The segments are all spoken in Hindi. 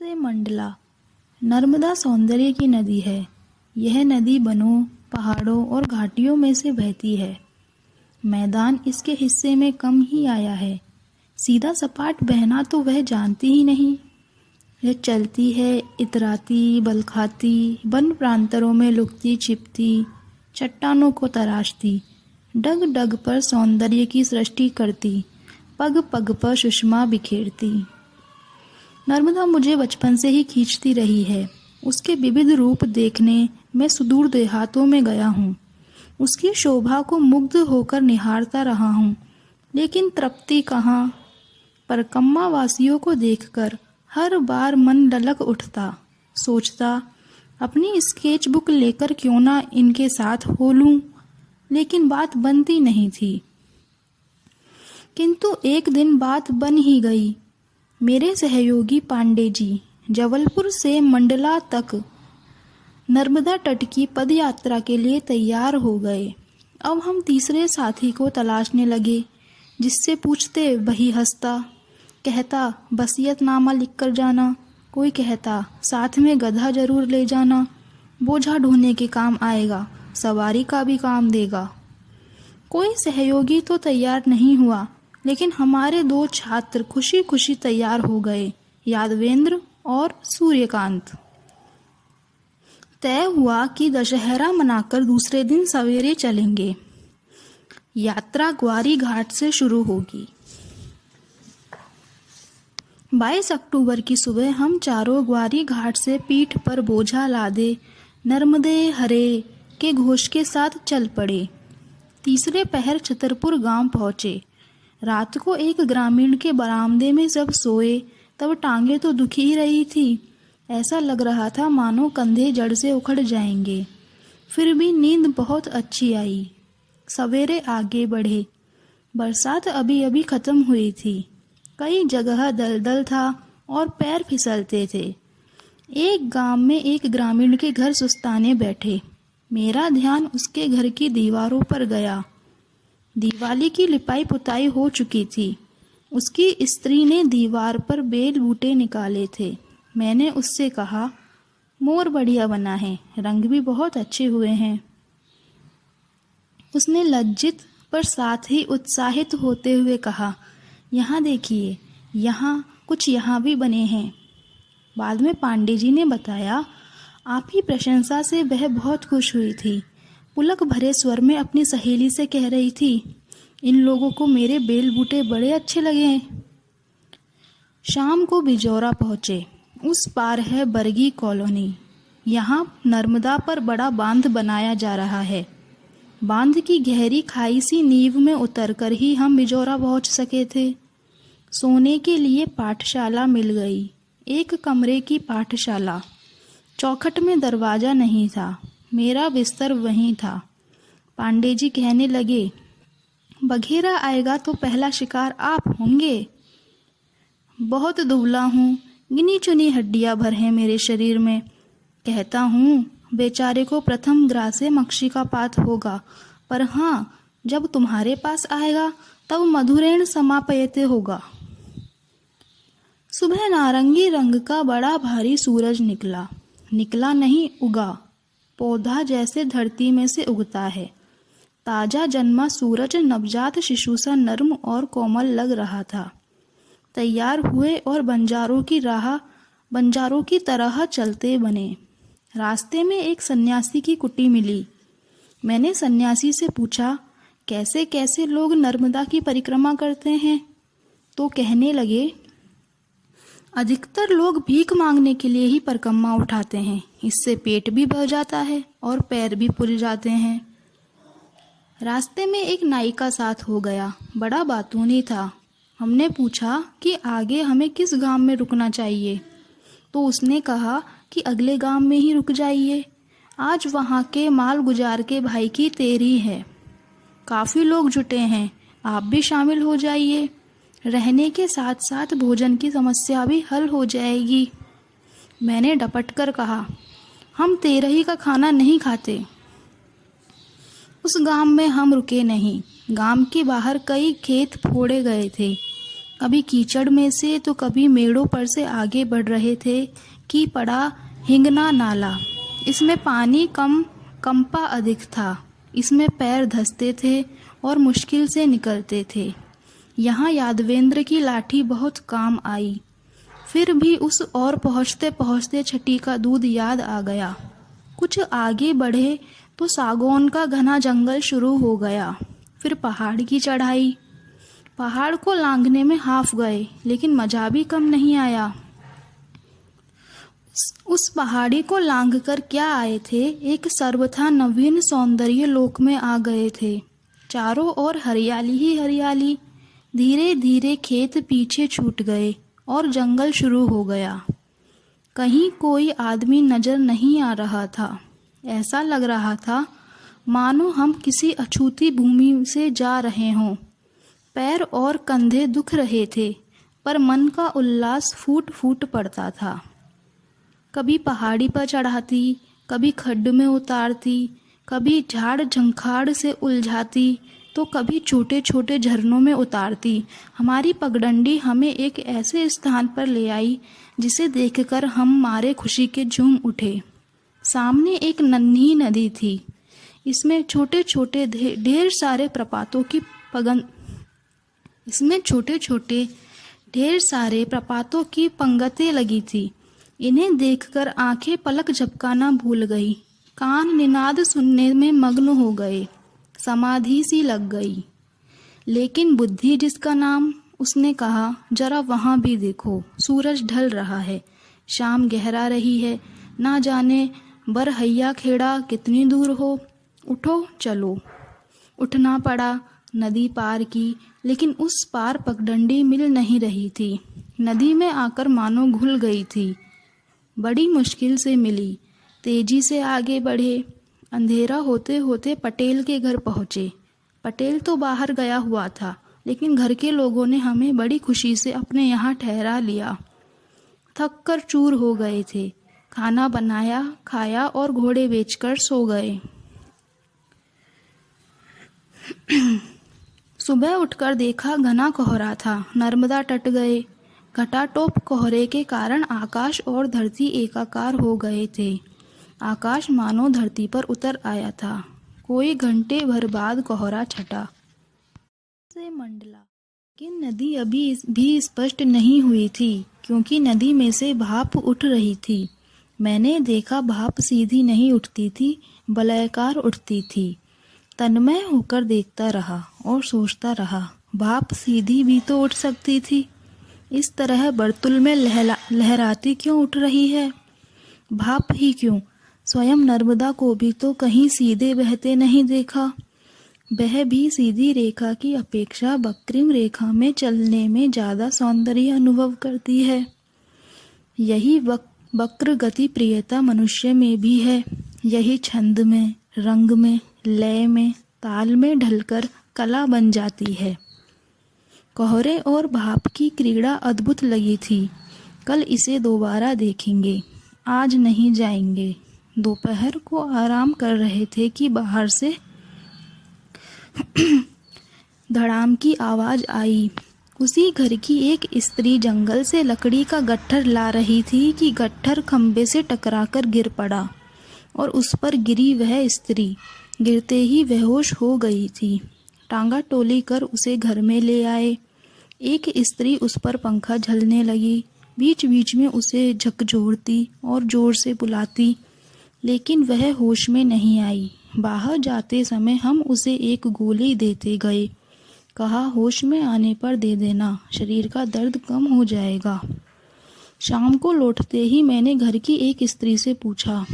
से मंडला। नर्मदा सौंदर्य की नदी है। यह नदी बनों, पहाड़ों और घाटियों में से बहती है। मैदान इसके हिस्से में कम ही आया है। सीधा सपाट बहना तो वह जानती ही नहीं। यह चलती है, इतराती, बल खाती, वन प्रांतरों में लुकती छिपती, चट्टानों को तराशती, डग डग पर सौंदर्य की सृष्टि करती, पग पग पर सुषमा बिखेरती। नर्मदा मुझे बचपन से ही खींचती रही है। उसके विविध रूप देखने मैं सुदूर देहातों में गया हूँ। उसकी शोभा को मुग्ध होकर निहारता रहा हूँ, लेकिन तृप्ति कहाँ। परकम्मा वासियों को देखकर हर बार मन ललक उठता। सोचता अपनी स्केच बुक लेकर क्यों ना इनके साथ हो लूं, लेकिन बात बनती नहीं थी। किंतु एक दिन बात बन ही गई। मेरे सहयोगी पांडे जी जबलपुर से मंडला तक नर्मदा तट की पदयात्रा के लिए तैयार हो गए। अब हम तीसरे साथी को तलाशने लगे, जिससे पूछते वही हंसता। कहता वसीयतनामा लिख कर जाना, कोई कहता साथ में गधा जरूर ले जाना, बोझा ढोने के काम आएगा, सवारी का भी काम देगा। कोई सहयोगी तो तैयार नहीं हुआ, लेकिन हमारे दो छात्र खुशी खुशी तैयार हो गए, यादवेंद्र और सूर्यकांत। तय हुआ कि दशहरा मनाकर दूसरे दिन सवेरे चलेंगे। यात्रा ग्वारी घाट से शुरू होगी। 22 अक्टूबर की सुबह हम चारों ग्वारी घाट से पीठ पर बोझा लादे नर्मदे हरे के घोष के साथ चल पड़े। तीसरे पहर छतरपुर गांव पहुंचे। रात को एक ग्रामीण के बरामदे में जब सोए तब टांगे तो दुखी ही रही थी। ऐसा लग रहा था मानो कंधे जड़ से उखड़ जाएंगे। फिर भी नींद बहुत अच्छी आई। सवेरे आगे बढ़े। बरसात अभी अभी खत्म हुई थी। कई जगह दलदल था और पैर फिसलते थे। एक गांव में एक ग्रामीण के घर सुस्ताने बैठे। मेरा ध्यान उसके घर की दीवारों पर गया। दिवाली की लिपाई पुताई हो चुकी थी। उसकी स्त्री ने दीवार पर बेल बूटे निकाले थे। मैंने उससे कहा, मोर बढ़िया बना है, रंग भी बहुत अच्छे हुए हैं। उसने लज्जित पर साथ ही उत्साहित होते हुए कहा, यहाँ देखिए, यहाँ भी बने हैं। बाद में पांडे जी ने बताया, आप ही प्रशंसा से वह बहुत खुश हुई थी। पुलक भरे स्वर में अपनी सहेली से कह रही थी, इन लोगों को मेरे बेल बूटे बड़े अच्छे लगे हैं। शाम को बिजौरा पहुंचे। उस पार है बरगी कॉलोनी। यहाँ नर्मदा पर बड़ा बांध बनाया जा रहा है। बांध की गहरी खाई सी नींव में उतरकर ही हम बिजौरा पहुंच सके थे। सोने के लिए पाठशाला मिल गई। एक कमरे की पाठशाला। चौखट में दरवाजा नहीं था। मेरा बिस्तर वहीं था। पांडे जी कहने लगे, बघेरा आएगा तो पहला शिकार आप होंगे। बहुत दुबला हूँ, गिनी चुनी हड्डियां भर हैं मेरे शरीर में। कहता हूँ बेचारे को प्रथम ग्रासे मक्षी का पात होगा, पर हाँ, जब तुम्हारे पास आएगा तब मधुरेण समापयते होगा। सुबह नारंगी रंग का बड़ा भारी सूरज निकला नहीं, उगा। पौधा जैसे धरती में से उगता है। ताजा जन्मा सूरज नवजात शिशु सा नर्म और कोमल लग रहा था। तैयार हुए और बंजारों की तरह चलते बने। रास्ते में एक सन्यासी की कुटी मिली। मैंने सन्यासी से पूछा, कैसे कैसे लोग नर्मदा की परिक्रमा करते हैं? तो कहने लगे, अधिकतर लोग भीख मांगने के लिए ही परिक्रमा उठाते हैं। इससे पेट भी भर जाता है और पैर भी फूल जाते हैं। रास्ते में एक नाई का साथ हो गया। बड़ा बातूनी था। हमने पूछा कि आगे हमें किस गांव में रुकना चाहिए, तो उसने कहा कि अगले गांव में ही रुक जाइए। आज वहां के माल गुजार के भाई की तेरी है। काफ़ी लोग जुटे हैं, आप भी शामिल हो जाइए। रहने के साथ साथ भोजन की समस्या भी हल हो जाएगी। मैंने डपट कर कहा, हम तेरही का खाना नहीं खाते। उस गांव में हम रुके नहीं। गांव के बाहर कई खेत फोड़े गए थे। कभी कीचड़ में से तो कभी मेड़ों पर से आगे बढ़ रहे थे कि पड़ा हिंगना नाला। इसमें पानी कंपा अधिक था। इसमें पैर धंसते थे और मुश्किल से निकलते थे। यहाँ यादवेंद्र की लाठी बहुत काम आई। फिर भी उस और पहुँचते पहुँचते छठी का दूध याद आ गया। कुछ आगे बढ़े तो सागौन का घना जंगल शुरू हो गया। फिर पहाड़ की चढ़ाई। पहाड़ को लांघने में हाफ गए, लेकिन मजा भी कम नहीं आया। उस पहाड़ी को लांघकर क्या आए थे, एक सर्वथा नवीन सौंदर्य लोक में आ गए थे। चारों ओर हरियाली ही हरियाली। धीरे धीरे खेत पीछे छूट गए और जंगल शुरू हो गया। कहीं कोई आदमी नजर नहीं आ रहा था। ऐसा लग रहा था मानो हम किसी अछूती भूमि से जा रहे हों। पैर और कंधे दुख रहे थे, पर मन का उल्लास फूट फूट पड़ता था। कभी पहाड़ी पर चढ़ाती, कभी खड्ड में उतारती, कभी झाड़ झंखाड़ से उलझाती, तो कभी छोटे छोटे झरनों में उतारती। हमारी पगडंडी हमें एक ऐसे स्थान पर ले आई जिसे देखकर हम मारे खुशी के झूम उठे। सामने एक नन्ही नदी थी। इसमें छोटे छोटे ढेर सारे प्रपातों की पंगतें लगी थी। इन्हें देखकर आंखें पलक झपकाना भूल गई। कान निनाद सुनने में मग्न हो गए। समाधि सी लग गई। लेकिन बुद्धि जिसका नाम, उसने कहा, जरा वहां भी देखो, सूरज ढल रहा है, शाम गहरा रही है, ना जाने बरहैया खेड़ा कितनी दूर हो। उठो चलो। उठना पड़ा। नदी पार की, लेकिन उस पार पगडंडी मिल नहीं रही थी। नदी में आकर मानो घुल गई थी। बड़ी मुश्किल से मिली। तेजी से आगे बढ़े। अंधेरा होते होते पटेल के घर पहुँचे। पटेल तो बाहर गया हुआ था, लेकिन घर के लोगों ने हमें बड़ी खुशी से अपने यहाँ ठहरा लिया। थक कर चूर हो गए थे। खाना बनाया, खाया और घोड़े बेचकर सो गए। सुबह उठकर देखा घना कोहरा था। नर्मदा तट गए। घटाटोप कोहरे के कारण आकाश और धरती एकाकार हो गए थे। आकाश मानो धरती पर उतर आया था। कोई घंटे भर बाद कोहरा छटा से मंडला, लेकिन नदी अभी भी स्पष्ट नहीं हुई थी, क्योंकि नदी में से भाप उठ रही थी। मैंने देखा भाप सीधी नहीं उठती थी, वलयाकार उठती थी। तन्मय होकर देखता रहा और सोचता रहा, भाप सीधी भी तो उठ सकती थी। इस तरह बर्तुल में लहराती क्यों उठ रही है? भाप ही क्यों, स्वयं नर्मदा को भी तो कहीं सीधे बहते नहीं देखा। वह भी सीधी रेखा की अपेक्षा वक्रिम रेखा में चलने में ज्यादा सौंदर्य अनुभव करती है। यही वक्र गति प्रियता मनुष्य में भी है। यही छंद में, रंग में, लय में, ताल में ढलकर कला बन जाती है। कोहरे और भाप की क्रीड़ा अद्भुत लगी थी। कल इसे दोबारा देखेंगे, आज नहीं जाएंगे। दोपहर को आराम कर रहे थे कि बाहर से धड़ाम की आवाज आई। उसी घर की एक स्त्री जंगल से लकड़ी का गट्ठर ला रही थी कि गट्ठर खंबे से टकराकर गिर पड़ा और उस पर गिरी वह स्त्री गिरते ही बेहोश हो गई थी। टांगा टोली कर उसे घर में ले आए। एक स्त्री उस पर पंखा झलने लगी। बीच बीच में उसे झकझोरती और जोर से बुलाती, लेकिन वह होश में नहीं आई। बाहर जाते समय हम उसे एक गोली देते गए। कहा, होश में आने पर दे देना, शरीर का दर्द कम हो जाएगा। शाम को लौटते ही मैंने घर की एक स्त्री से पूछा,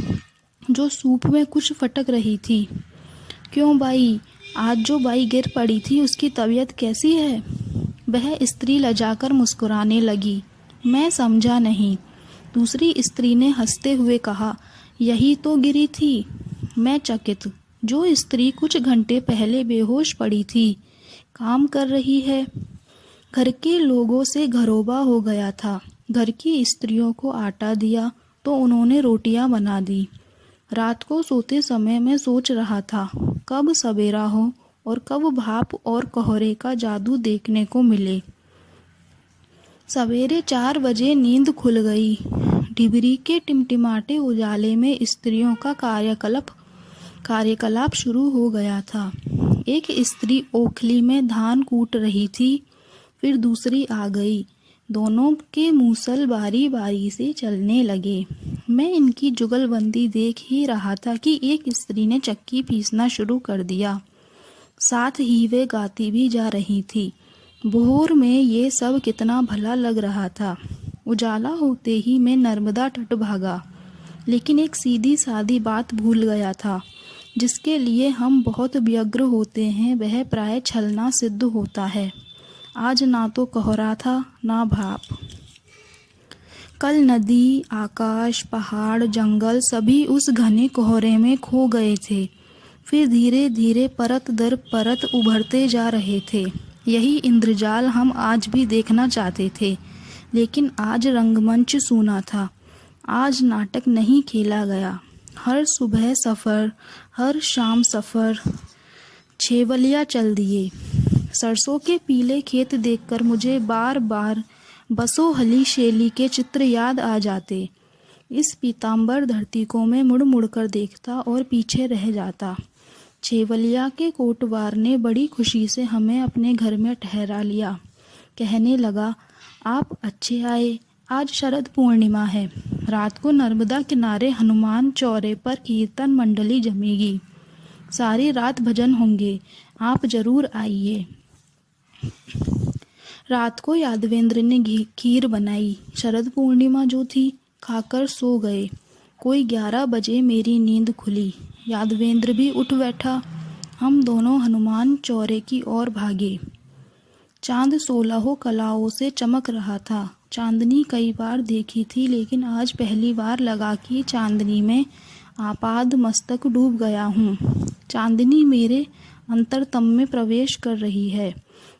जो सूप में कुछ फटक रही थी, क्यों बाई, आज जो बाई गिर पड़ी थी उसकी तबीयत कैसी है? वह स्त्री लजाकर मुस्कुराने लगी। मैं समझा नहीं। दूसरी स्त्री ने हंसते हुए कहा, यही तो गिरी थी। मैं चकित। जो स्त्री कुछ घंटे पहले बेहोश पड़ी थी, काम कर रही है। घर के लोगों से घरोबा हो गया था। घर की स्त्रियों को आटा दिया तो उन्होंने रोटियां बना दी। रात को सोते समय मैं सोच रहा था, कब सवेरा हो और कब भाप और कोहरे का जादू देखने को मिले। सवेरे 4 बजे नींद खुल गई। डिबरी के टिमटिमाते उजाले में स्त्रियों का कार्यकलाप शुरू हो गया था। एक स्त्री ओखली में धान कूट रही थी, फिर दूसरी आ गई। दोनों के मूसल बारी बारी से चलने लगे। मैं इनकी जुगलबंदी देख ही रहा था कि एक स्त्री ने चक्की पीसना शुरू कर दिया। साथ ही वे गाती भी जा रही थी। भोर में ये सब कितना भला लग रहा था। उजाला होते ही मैं नर्मदा तट भागा, लेकिन एक सीधी सादी बात भूल गया था। जिसके लिए हम बहुत व्यग्र होते हैं वह प्राय छलना सिद्ध होता है। आज ना तो कोहरा था ना भाप। कल नदी, आकाश, पहाड़, जंगल सभी उस घने कोहरे में खो गए थे, फिर धीरे धीरे परत दर परत उभरते जा रहे थे। यही इंद्रजाल हम आज भी देखना चाहते थे, लेकिन आज रंगमंच सूना था। आज नाटक नहीं खेला गया। हर सुबह सफ़र, हर शाम सफ़र, छेवलिया चल दिए। सरसों के पीले खेत देखकर मुझे बार बार बसोहली शैली के चित्र याद आ जाते। इस पीताम्बर धरती को मैं मुड़ मुड़ कर देखता और पीछे रह जाता। छेवलिया के कोटवार ने बड़ी खुशी से हमें अपने घर में ठहरा लिया। कहने लगा, आप अच्छे आए, आज शरद पूर्णिमा है। रात को नर्मदा किनारे हनुमान चौरे पर कीर्तन मंडली जमेगी। सारी रात भजन होंगे, आप जरूर आइए। रात को यादवेंद्र ने खीर बनाई। शरद पूर्णिमा जो थी, खाकर सो गए। कोई 11 बजे मेरी नींद खुली। यादवेंद्र भी उठ बैठा। हम दोनों हनुमान चौरे की ओर भागे। चांद 16 कलाओं से चमक रहा था। चांदनी कई बार देखी थी, लेकिन आज पहली बार लगा कि चांदनी में आपाद मस्तक डूब गया हूँ। चांदनी मेरे अंतरतम में प्रवेश कर रही है।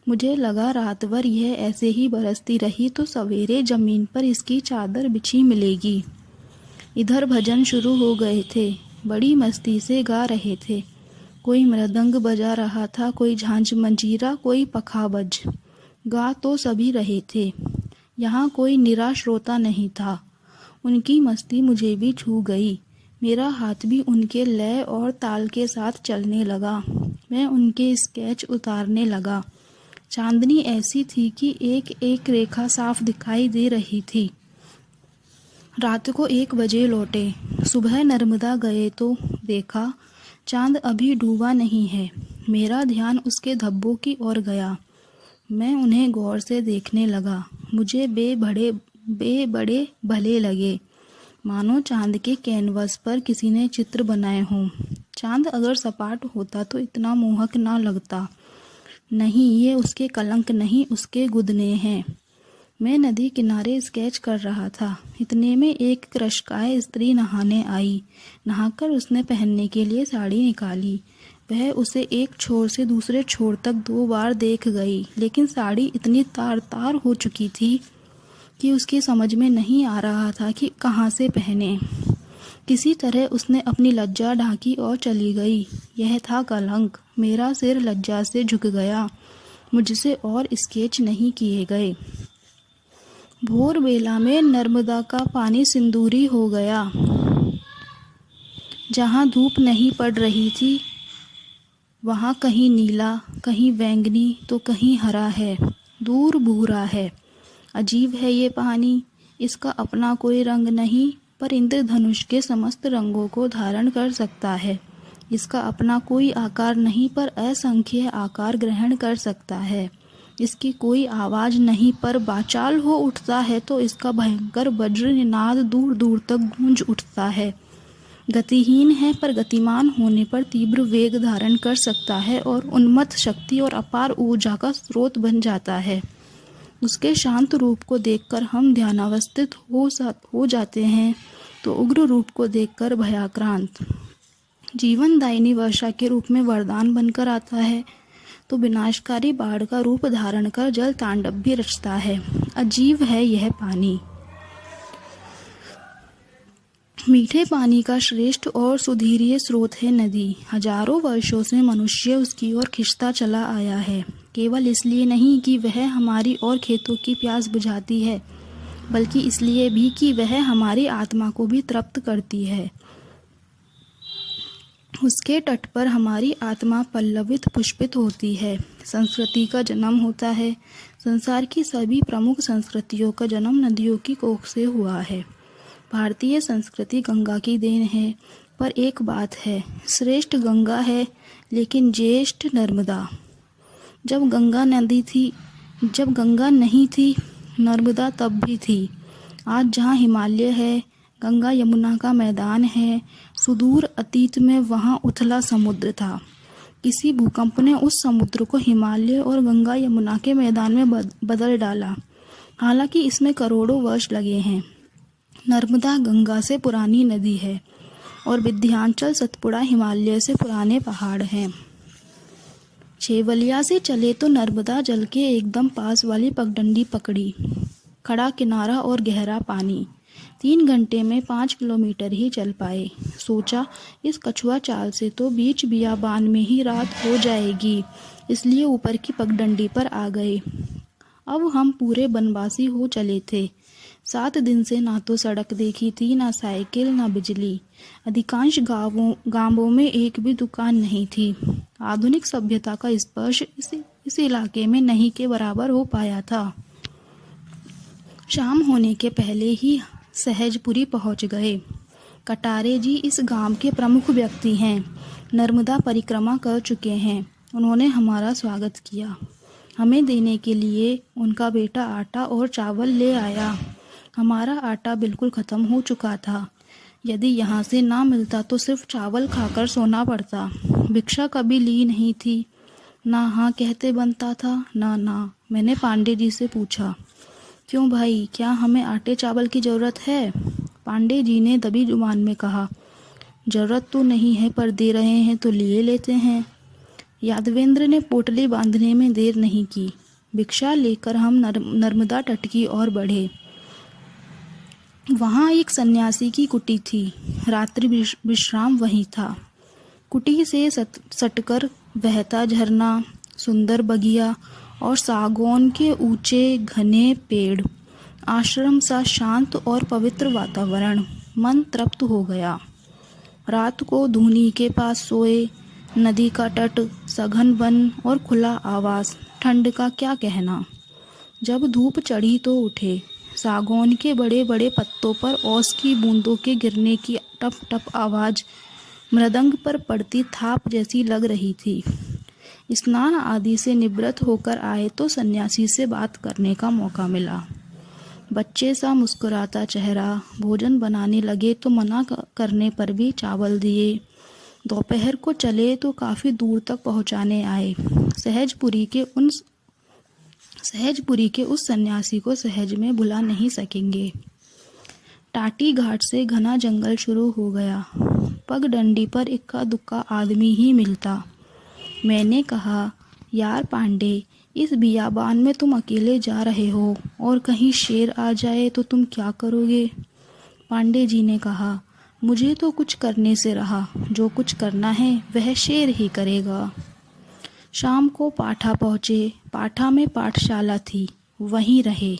मुझे लगा रात भर यह ऐसे ही बरसती रही तो सवेरे जमीन पर इसकी चादर बिछी मिलेगी। इधर भजन शुरू हो गए थे। बड़ी मस्ती से गा रहे थे। कोई मृदंग बजा रहा था, कोई झांझ मंजीरा, कोई पखावज। गा तो सभी रहे थे। यहाँ कोई निरा श्रोता नहीं था। उनकी मस्ती मुझे भी छू गई। मेरा हाथ भी उनके लय और ताल के साथ चलने लगा। मैं उनके स्केच उतारने लगा। चांदनी ऐसी थी कि एक एक रेखा साफ दिखाई दे रही थी। रात को 1 बजे लौटे। सुबह नर्मदा गए तो देखा चांद अभी डूबा नहीं है। मेरा ध्यान उसके धब्बों की ओर गया। मैं उन्हें गौर से देखने लगा। मुझे बड़े भले लगे, मानो चांद के कैनवस पर किसी ने चित्र बनाए हों। चांद अगर सपाट होता तो इतना मोहक ना लगता। नहीं, ये उसके कलंक नहीं, उसके गुदने हैं। मैं नदी किनारे स्केच कर रहा था। इतने में एक कृशकाय स्त्री नहाने आई। नहाकर उसने पहनने के लिए साड़ी निकाली। वह उसे एक छोर से दूसरे छोर तक 2 बार देख गई, लेकिन साड़ी इतनी तार तार हो चुकी थी कि उसकी समझ में नहीं आ रहा था कि कहाँ से पहने। किसी तरह उसने अपनी लज्जा ढाकी और चली गई। यह था कलंक। मेरा सिर लज्जा से झुक गया। मुझसे और स्केच नहीं किए गए। भोर बेला में नर्मदा का पानी सिंदूरी हो गया। जहाँ धूप नहीं पड़ रही थी वहाँ कहीं नीला, कहीं बैंगनी तो कहीं हरा है, दूर भूरा है। अजीब है ये पानी। इसका अपना कोई रंग नहीं, पर इंद्रधनुष के समस्त रंगों को धारण कर सकता है। इसका अपना कोई आकार नहीं, पर असंख्य आकार ग्रहण कर सकता है। इसकी कोई आवाज़ नहीं, पर बाचाल हो उठता है तो इसका भयंकर वज्र निनाद दूर दूर तक गूंज उठता है। गतिहीन है, पर गतिमान होने पर तीव्र वेग धारण कर सकता है और उन्मत्त शक्ति और अपार ऊर्जा का स्रोत बन जाता है। उसके शांत रूप को देखकर हम ध्यानावस्थित हो जाते हैं, तो उग्र रूप को देखकर भयाक्रांत। जीवनदायिनी वर्षा के रूप में वरदान बनकर आता है, तो विनाशकारी बाढ़ का रूप धारण कर जल तांडव भी रचता है। अजीब है यह पानी। मीठे पानी का श्रेष्ठ और सुधीर्य स्रोत है नदी। हजारों वर्षों से मनुष्य उसकी ओर खिंचता चला आया है। केवल इसलिए नहीं कि वह हमारी और खेतों की प्यास बुझाती है, बल्कि इसलिए भी कि वह हमारी आत्मा को भी तृप्त करती है। उसके तट पर हमारी आत्मा पल्लवित पुष्पित होती है, संस्कृति का जन्म होता है। संसार की सभी प्रमुख संस्कृतियों का जन्म नदियों की कोख से हुआ है। भारतीय संस्कृति गंगा की देन है, पर एक बात है, श्रेष्ठ गंगा है लेकिन ज्येष्ठ नर्मदा। जब गंगा नहीं थी, नर्मदा तब भी थी। आज जहाँ हिमालय है, गंगा यमुना का मैदान है। सुदूर अतीत में वहाँ उथला समुद्र था। किसी भूकंप ने उस समुद्र को हिमालय और गंगा यमुना के मैदान में बदल डाला। हालांकि इसमें करोड़ों वर्ष लगे हैं। नर्मदा गंगा से पुरानी नदी है और विंध्याचल सतपुड़ा हिमालय से पुराने पहाड़ हैं। छेवलिया से चले तो नर्मदा जल के एकदम पास वाली पगडंडी पकड़ी। खड़ा किनारा और गहरा पानी। 3 घंटे में 5 किलोमीटर ही चल पाए। सोचा इस कछुआ चाल से तो बीच बियाबान में ही रात हो जाएगी, इसलिए ऊपर की पगडंडी पर आ गए। अब हम पूरे बनवासी हो चले थे। 7 दिन से ना तो सड़क देखी थी, ना साइकिल, ना बिजली। अधिकांश गांवों में एक भी दुकान नहीं थी। आधुनिक सभ्यता का स्पर्श इस इलाके में नहीं के बराबर हो पाया था। शाम होने के पहले ही सहजपुरी पहुंच गए। कटारे जी इस गांव के प्रमुख व्यक्ति हैं। नर्मदा परिक्रमा कर चुके हैं। उन्होंने हमारा स्वागत किया। हमें देने के लिए उनका बेटा आटा और चावल ले आया। हमारा आटा बिल्कुल ख़त्म हो चुका था। यदि यहाँ से ना मिलता तो सिर्फ चावल खाकर सोना पड़ता। भिक्षा कभी ली नहीं थी। ना हाँ कहते बनता था, ना। मैंने पांडे जी से पूछा, क्यों भाई, क्या हमें आटे चावल की ज़रूरत है? पांडे जी ने दबी जुबान में कहा, ज़रूरत तो नहीं है, पर दे रहे हैं तो लिए लेते हैं। यादवेंद्र ने पोटली बांधने में देर नहीं की। भिक्षा लेकर हम नर्मदा तट की ओर बढ़े। वहाँ एक सन्यासी की कुटी थी। रात्रि विश्राम वहीं था। कुटी से सटकर बहता झरना, सुंदर बगिया और सागौन के ऊंचे घने पेड़, आश्रम सा शांत और पवित्र वातावरण। मन तृप्त हो गया। रात को धूनी के पास सोए। नदी का तट, सघन वन और खुला आवास, ठंड का क्या कहना। जब धूप चढ़ी तो उठे। सागौन के बड़े बड़े पत्तों पर ओस की बूंदों के गिरने की टप टप आवाज़ मृदंग पर पड़ती थाप जैसी लग रही थी। स्नान आदि से निवृत्त होकर आए तो सन्यासी से बात करने का मौका मिला। बच्चे सा मुस्कुराता चेहरा। भोजन बनाने लगे तो मना करने पर भी चावल दिए। दोपहर को चले तो काफ़ी दूर तक पहुंचाने आए। सहजपुरी के उस सन्यासी को सहज में भुला नहीं सकेंगे। टाटी घाट से घना जंगल शुरू हो गया। पगडंडी पर इक्का दुक्का आदमी ही मिलता। मैंने कहा, यार पांडे, इस बियाबान में तुम अकेले जा रहे हो और कहीं शेर आ जाए तो तुम क्या करोगे? पांडे जी ने कहा, मुझे तो कुछ करने से रहा। जो कुछ करना है वह शेर ही करेगा। शाम को पाठा पहुँचे। पाठा में पाठशाला थी, वहीं रहे।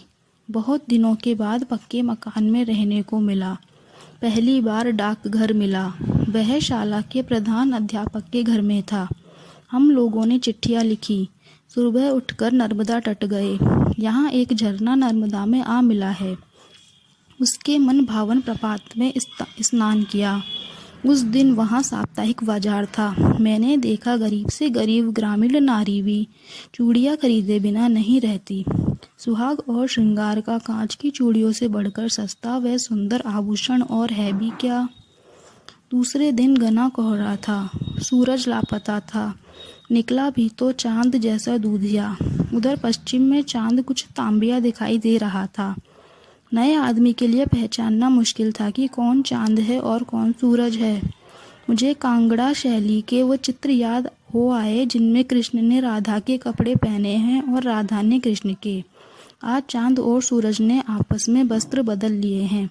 बहुत दिनों के बाद पक्के मकान में रहने को मिला। पहली बार डाकघर मिला। वह शाला के प्रधान अध्यापक के घर में था। हम लोगों ने चिट्ठियाँ लिखी। सुबह उठकर नर्मदा तट गए। यहाँ एक झरना नर्मदा में आ मिला है। उसके मन भावन प्रपात में स्नान किया। उस दिन वहाँ साप्ताहिक बाजार था। मैंने देखा गरीब से गरीब ग्रामीण नारी भी चूड़ियाँ खरीदे बिना नहीं रहती। सुहाग और श्रृंगार का कांच की चूड़ियों से बढ़कर सस्ता व सुंदर आभूषण और है भी क्या। दूसरे दिन घना कोहरा था। सूरज लापता था। निकला भी तो चांद जैसा दूधिया। उधर पश्चिम में चांद कुछ तांबिया दिखाई दे रहा था। नए आदमी के लिए पहचानना मुश्किल था कि कौन चांद है और कौन सूरज है। मुझे कांगड़ा शैली के वो चित्र याद हो आए जिनमें कृष्ण ने राधा के कपड़े पहने हैं और राधा ने कृष्ण के। आज चांद और सूरज ने आपस में वस्त्र बदल लिए हैं।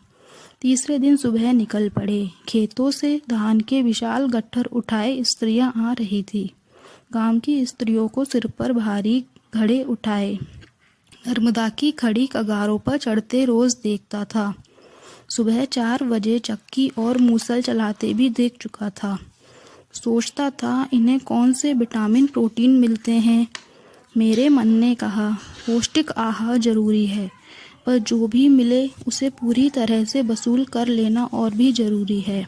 तीसरे दिन सुबह निकल पड़े। खेतों से धान के विशाल गट्ठर उठाए स्त्रियां आ रही थी। गांव की स्त्रियों को सिर पर भारी घड़े उठाए नर्मदा की खड़ी कगारों पर चढ़ते रोज देखता था। सुबह 4 बजे चक्की और मूसल चलाते भी देख चुका था। सोचता था इन्हें कौन से विटामिन प्रोटीन मिलते हैं। मेरे मन ने कहा पौष्टिक आहार जरूरी है, पर जो भी मिले उसे पूरी तरह से वसूल कर लेना और भी जरूरी है।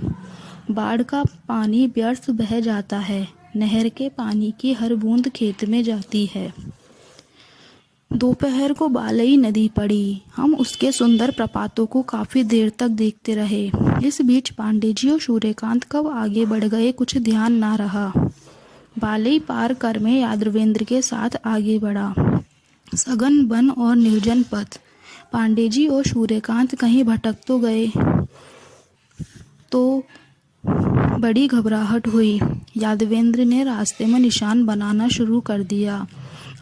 बाढ़ का पानी व्यर्थ बह जाता है, नहर के पानी की हर बूंद खेत में जाती है। दोपहर को बालई नदी पड़ी। हम उसके सुंदर प्रपातों को काफी देर तक देखते रहे। इस बीच पांडे जी और सूर्यकांत कब आगे बढ़ गए कुछ ध्यान ना रहा। बालई पार कर मैं यादवेंद्र के साथ आगे बढ़ा। सघन वन और निर्जन पथ। पांडे जी और सूर्यकांत कहीं भटक तो गए तो बड़ी घबराहट हुई। यादवेंद्र ने रास्ते में निशान बनाना शुरू कर दिया।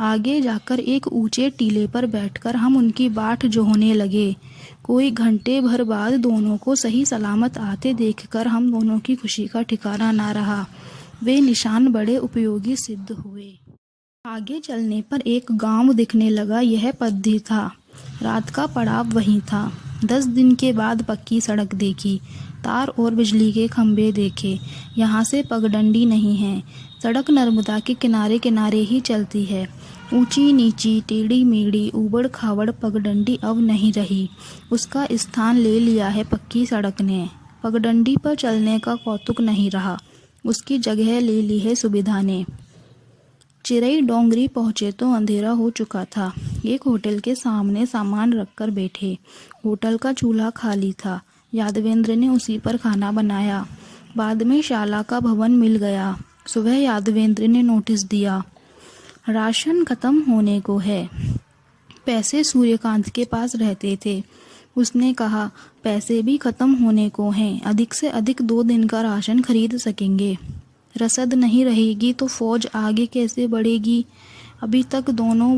आगे जाकर एक ऊंचे टीले पर बैठकर हम उनकी बाट जोहने लगे। कोई घंटे भर बाद दोनों को सही सलामत आते देखकर हम दोनों की खुशी का ठिकाना ना रहा। वे निशान बड़े उपयोगी सिद्ध हुए। आगे चलने पर एक गांव दिखने लगा। यह पद्धी था। रात का पड़ाव वहीं था। 10 दिन के बाद पक्की सड़क देखी। तार और बिजली के खंभे देखे। यहाँ से पगडंडी नहीं है। सड़क नर्मदा के किनारे किनारे ही चलती है। ऊंची नीची टेढ़ी मेढ़ी ऊबड़ खाबड़ पगडंडी अब नहीं रही। उसका स्थान ले लिया है पक्की सड़क ने। पगडंडी पर चलने का कौतुक नहीं रहा। उसकी जगह ले ली है सुविधा ने। चिरई डोंगरी पहुंचे तो अंधेरा हो चुका था। एक होटल के सामने सामान रखकर बैठे। होटल का चूल्हा खाली था। यादवेंद्र ने उसी पर खाना बनाया। बाद में शाला का भवन मिल गया। सुबह यादवेंद्र ने नोटिस दिया, राशन खत्म होने को है। पैसे सूर्यकांत के पास रहते थे। उसने कहा पैसे भी खत्म होने को हैं। अधिक से अधिक 2 दिन का राशन खरीद सकेंगे। रसद नहीं रहेगी तो फौज आगे कैसे बढ़ेगी। अभी तक दोनों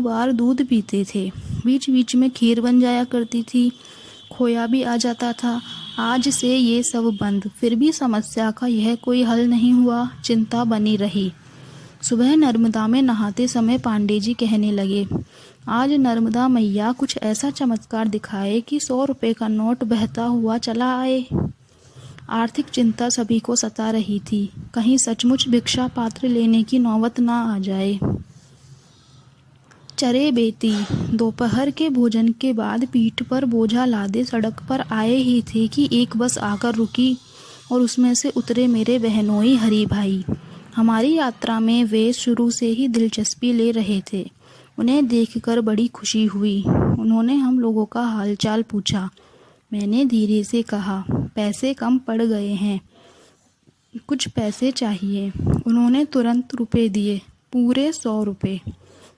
बार दूध पीते थे। बीच बीच में खीर बन जाया करती थी। खोया भी आ जाता था। आज से ये सब बंद। फिर भी समस्या का यह कोई हल नहीं हुआ। चिंता बनी रही। सुबह नर्मदा में नहाते समय पांडे जी कहने लगे, आज नर्मदा मैया कुछ ऐसा चमत्कार दिखाए कि 100 रुपए का नोट बहता हुआ चला आए। आर्थिक चिंता सभी को सता रही थी। कहीं सचमुच भिक्षा पात्र लेने की नौबत ना आ जाए। चरे बेटी दोपहर के भोजन के बाद पीठ पर बोझा लादे सड़क पर आए ही थे कि एक बस आकर रुकी और उसमें से उतरे मेरे बहनोई हरी भाई। हमारी यात्रा में वे शुरू से ही दिलचस्पी ले रहे थे। उन्हें देखकर बड़ी खुशी हुई। उन्होंने हम लोगों का हालचाल पूछा। मैंने धीरे से कहा, पैसे कम पड़ गए हैं, कुछ पैसे चाहिए। उन्होंने तुरंत रुपए दिए, पूरे 100 रुपए।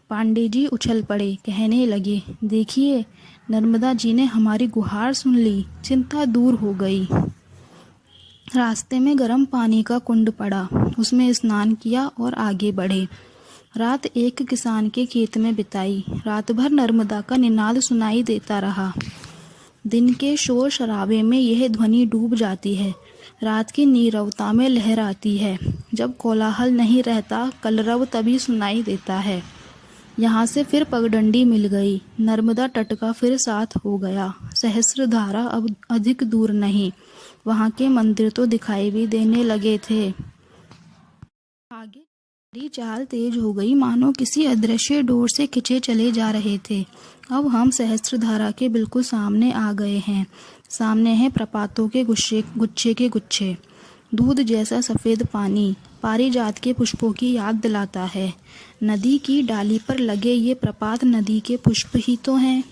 पांडे जी उछल पड़े, कहने लगे, देखिए नर्मदा जी ने हमारी गुहार सुन ली, चिंता दूर हो गई। रास्ते में गर्म पानी का कुंड पड़ा, उसमें स्नान किया और आगे बढ़े। रात एक किसान के खेत में बिताई। रात भर नर्मदा का निनाद सुनाई देता रहा। दिन के शोर शराबे में यह ध्वनि डूब जाती है, रात की नीरवता में लहराती है। जब कोलाहल नहीं रहता, कलरव तभी सुनाई देता है। यहाँ से फिर पगडंडी मिल गई। नर्मदा तट का फिर साथ हो गया। सहस्त्रधारा अब अधिक दूर नहीं। वहाँ के मंदिर तो दिखाई भी देने लगे थे। आगे मेरी चाल तेज हो गई, मानो किसी अदृश्य डोर से खिंचे चले जा रहे थे। अब हम सहस्त्रधारा के बिल्कुल सामने आ गए हैं। सामने है प्रपातों के गुच्छे के गुच्छे। दूध जैसा सफ़ेद पानी पारिजात के पुष्पों की याद दिलाता है। नदी की डाली पर लगे ये प्रपात नदी के पुष्प ही तो हैं।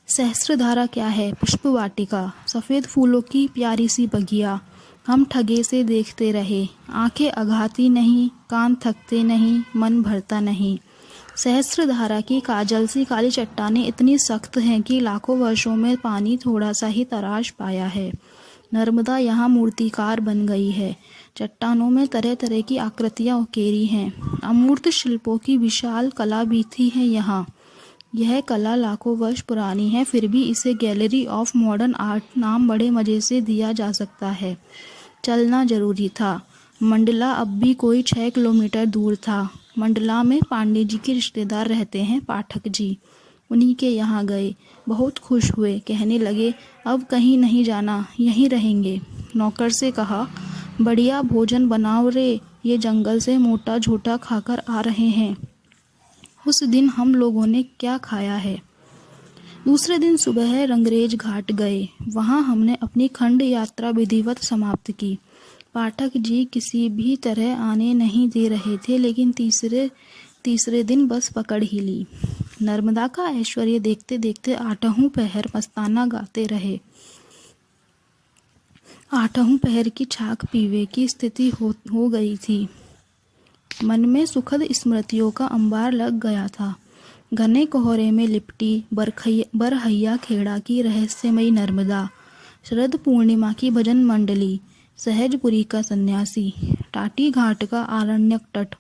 सहस्त्रधारा क्या है? पुष्प वाटिका, सफ़ेद फूलों की प्यारी सी बगिया। हम ठगे से देखते रहे। आंखें अघाती नहीं, कान थकते नहीं, मन भरता नहीं। सहस्त्रधारा की काजल सी काली चट्टानें इतनी सख्त हैं कि लाखों वर्षों में पानी थोड़ा सा ही तराश पाया है। नर्मदा यहाँ मूर्तिकार बन गई है। चट्टानों में तरह तरह की आकृतियाँ उकेरी हैं। अमूर्त शिल्पों की विशाल कला बीती है यहाँ। यह कला लाखों वर्ष पुरानी है, फिर भी इसे गैलरी ऑफ मॉडर्न आर्ट नाम बड़े मज़े से दिया जा सकता है। चलना जरूरी था। मंडला अब भी कोई 6 किलोमीटर दूर था। मंडला में पांडे जी के रिश्तेदार रहते हैं, पाठक जी। उन्हीं के यहाँ गए, बहुत खुश हुए, कहने लगे अब कहीं नहीं जाना, यहीं रहेंगे। नौकर से कहा बढ़िया भोजन बनाओ रे, ये जंगल से मोटा झोटा खाकर आ रहे हैं। उस दिन हम लोगों ने क्या खाया है। दूसरे दिन सुबह रंगरेज घाट गए। वहाँ हमने अपनी खंड यात्रा विधिवत समाप्त की। पाठक जी किसी भी तरह आने नहीं दे रहे थे, लेकिन तीसरे दिन बस पकड़ ही ली। नर्मदा का ऐश्वर्य देखते देखते आठों पहर मस्ताना गाते रहे। आठों पहर की छाक पीवे की स्थिति हो गई थी। मन में सुखद स्मृतियों का अंबार लग गया था। घने कोहरे में लिपटी बरहैया खेड़ा की रहस्यमयी नर्मदा, शरद पूर्णिमा की भजन मंडली, सहजपुरी का सन्यासी, टाटी घाट का आरण्यक तट,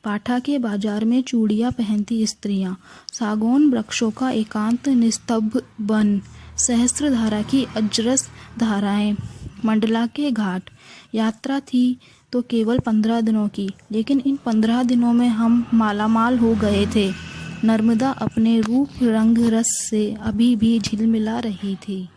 पाठा के बाजार में चूड़ियाँ पहनती स्त्रियाँ, सागौन वृक्षों का एकांत निस्तब्ध वन, सहस्त्रधारा की अजरस धाराएं, मंडला के घाट। यात्रा थी तो केवल 15 दिनों की, लेकिन इन 15 दिनों में हम मालामाल हो गए थे। नर्मदा अपने रूप रंग रस से अभी भी झिलमिला रही थी।